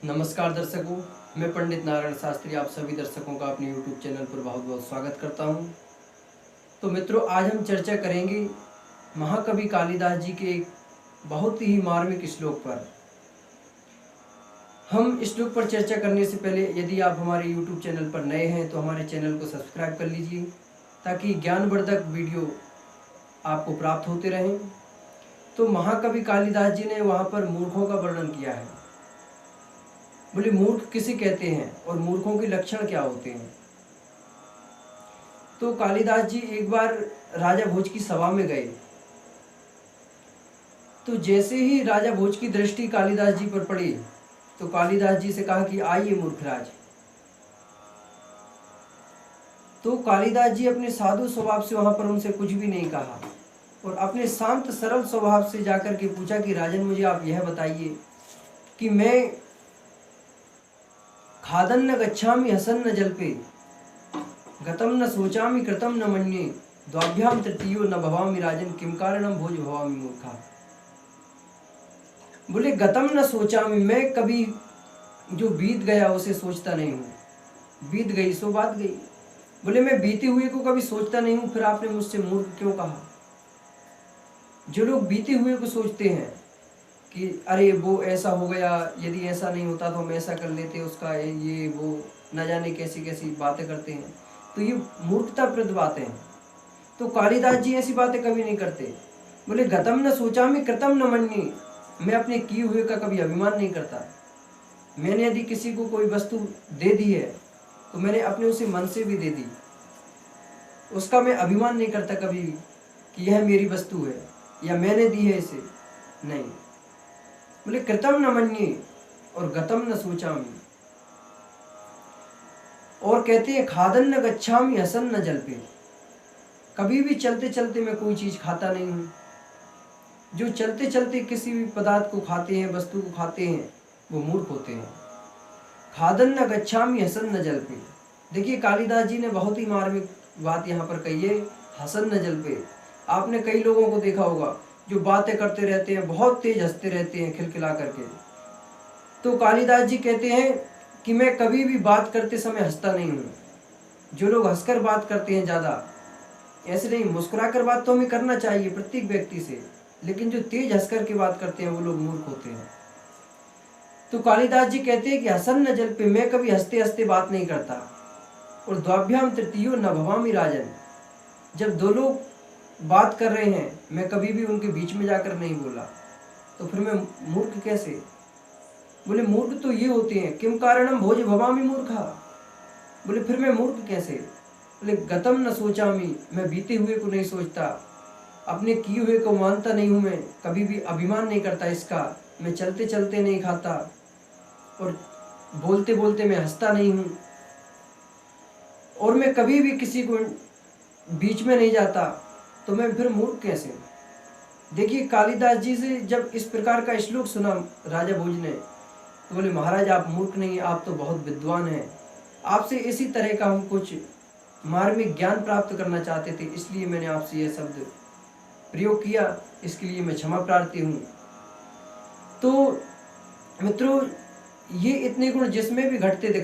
नमस्कार दर्शकों, मैं पंडित नारायण शास्त्री आप सभी दर्शकों का अपने YouTube चैनल पर बहुत बहुत स्वागत करता हूं। तो मित्रों, आज हम चर्चा करेंगे महाकवि कालिदास जी के एक बहुत ही मार्मिक श्लोक पर। हम श्लोक पर चर्चा करने से पहले यदि आप हमारे YouTube चैनल पर नए हैं तो हमारे चैनल को सब्सक्राइब कर लीजिए ताकि ज्ञानवर्धक वीडियो आपको प्राप्त होते रहें। तो महाकवि कालिदास जी ने वहाँ पर मूर्खों का वर्णन किया है। बोले मूर्ख किसे कहते हैं और मूर्खों के लक्षण क्या होते हैं। तो कालिदास जी एक बार राजा भोज की सभा में गए। तो जैसे ही राजा भोज की दृष्टि कालिदास जी पर पड़ी तो कालिदास जी से कहा कि आइए मूर्खराज। तो कालिदास जी अपने साधु स्वभाव से वहां पर उनसे कुछ भी नहीं कहा और अपने शांत सरल स्वभाव से जाकर के पूछा कि राजन, मुझे आप यह बताइए कि मैं खादन न गच्छामि हसन न जल्पे गतम न सोचामि कृतम न मन्ये द्वाभ्याम तृतीयो न भवामि राजन किम कारणम भोज भवामि मूर्खा। बोले गतम न सोचामि, मैं कभी जो बीत गया उसे सोचता नहीं हूँ, बीत गई सो बात गई। बोले मैं बीते हुए को कभी सोचता नहीं हूँ, फिर आपने मुझसे मूर्ख क्यों कहा। जो लोग बीते हुए को सोचते हैं कि अरे वो ऐसा हो गया, यदि ऐसा नहीं होता तो हम ऐसा कर लेते, उसका ये वो न जाने कैसी कैसी बातें करते हैं, तो ये मूर्खताप्रद बातें हैं। तो कालिदास जी ऐसी बातें कभी नहीं करते। बोले गतम न सोचामि कृतम न मन्ये, मैं अपने किए हुए का कभी अभिमान नहीं करता। मैंने यदि किसी को कोई वस्तु दे दी है तो मैंने अपने उसे मन से भी दे दी, उसका मैं अभिमान नहीं करता कभी भी कि यह मेरी वस्तु है या मैंने दी है इसे, नहीं। बोले कृतम न मन्ये और गतम न सोचामि। और कहते हैं खादन न गच्छामि हसन न जल्पे, कभी भी चलते चलते मैं कोई चीज खाता नहीं हूँ। जो चलते चलते किसी भी पदार्थ को खाते हैं, वस्तु को खाते हैं, वो मूर्ख होते हैं। खादन न गच्छामि हसन न जल्पे। देखिए कालिदास जी ने बहुत ही मार्मिक बात यहाँ पर कही है, हसन न जल्पे। आपने कई लोगों को देखा होगा जो बातें करते रहते हैं, बहुत तेज हंसते रहते हैं खिलखिला करके। तो कालिदास जी कहते हैं कि मैं कभी भी बात करते समय हंसता नहीं हूँ। जो लोग हंसकर बात करते हैं ज़्यादा, ऐसे नहीं, मुस्कुराकर बात तो हमें करना चाहिए प्रत्येक व्यक्ति से, लेकिन जो तेज हंसकर के बात करते हैं वो लोग मूर्ख होते हैं। तो कालिदास जी कहते हैं कि हसन न जल्पे, मैं कभी हंसते हंसते बात नहीं करता। और द्वाभ्याम तृतीयो न भवामि राजन, जब दो लोग बात कर रहे हैं मैं कभी भी उनके बीच में जाकर नहीं बोला, तो फिर मैं मूर्ख कैसे। बोले मूर्ख तो ये होते हैं, किम कारणम भोज भवामि मूर्खा। बोले फिर मैं मूर्ख कैसे। बोले गतम न सोचामि, मैं बीते हुए को नहीं सोचता, अपने किए हुए को मानता नहीं हूँ, मैं कभी भी अभिमान नहीं करता इसका, मैं चलते चलते नहीं खाता और बोलते बोलते मैं हंसता नहीं हूँ, और मैं कभी भी किसी को बीच में नहीं जाता, तो मैं फिर मूर्ख कैसे। देखिए कालिदास जी से जब इस प्रकार का श्लोक सुना राजा भोज ने तो बोले महाराज आप मूर्ख नहीं, आप तो बहुत विद्वान हैं, आपसे इसी तरह का हम कुछ मार्मिक ज्ञान प्राप्त करना चाहते थे, इसलिए मैंने आपसे यह शब्द प्रयोग किया, इसके लिए मैं क्षमा प्रार्थी हूँ। तो मित्रों, ये इतने गुण जिसमें भी घटते दिखाई